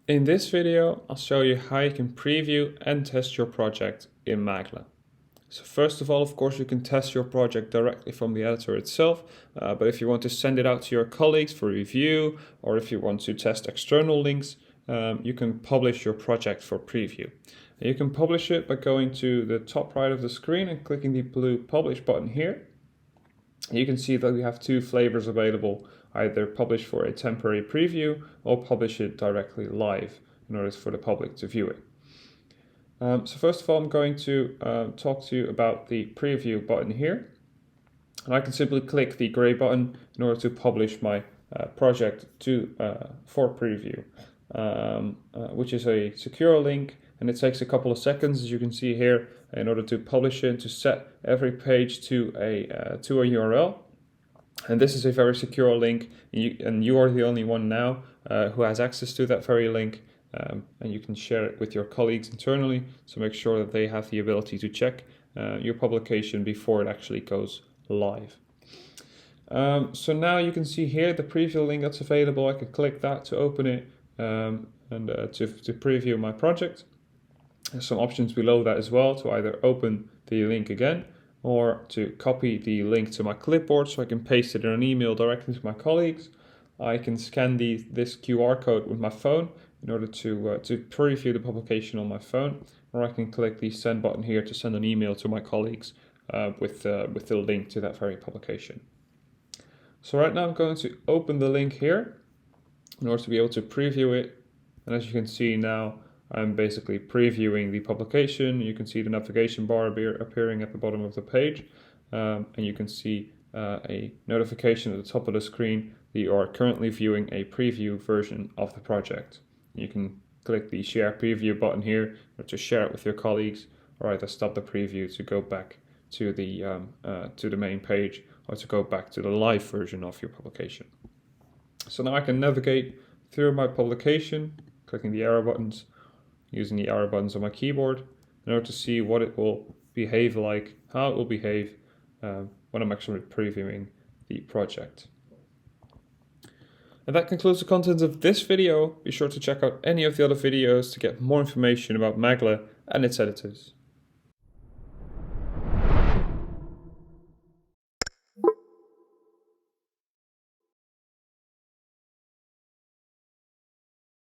In this video, I'll show you how you can preview and test your project in Maglr. So first of all, of course, you can test your project directly from the editor itself, but if you want to send it out to your colleagues for review, or if you want to test external links, you can publish your project for preview. And you can publish it by going to the top right of the screen and clicking the blue publish button here. You can see that we have two flavors available, either publish for a temporary preview or publish it directly live in order for the public to view it. So first of all, I'm going to talk to you about the preview button here. And I can simply click the gray button in order to publish my project for preview, which is a secure link, and it takes a couple of seconds, as you can see here, in order to publish it, to set every page to a URL. And this is a very secure link, and you are the only one now who has access to that very link. And you can share it with your colleagues internally, so make sure that they have the ability to check your publication before it actually goes live. So now you can see here the preview link that's available. I can click that to open it and to preview my project. There's some options below that as well, to either open the link again or to copy the link to my clipboard so I can paste it in an email directly to my colleagues. I can scan this QR code with my phone in order to preview the publication on my phone, or I can click the send button here to send an email to my colleagues with the link to that very publication. So right now I'm going to open the link here in order to be able to preview it. And as you can see now, I'm basically previewing the publication. You can see the navigation bar appearing at the bottom of the page, and you can see a notification at the top of the screen that you are currently viewing a preview version of the project. You can click the share preview button here or to share it with your colleagues, or either stop the preview to go back to the main page, or to go back to the live version of your publication. So now I can navigate through my publication, clicking the arrow buttons, using the arrow buttons on my keyboard in order to see what it will behave like, how it will behave when I'm actually previewing the project. And that concludes the content of this video. Be sure to check out any of the other videos to get more information about Maglr and its editors.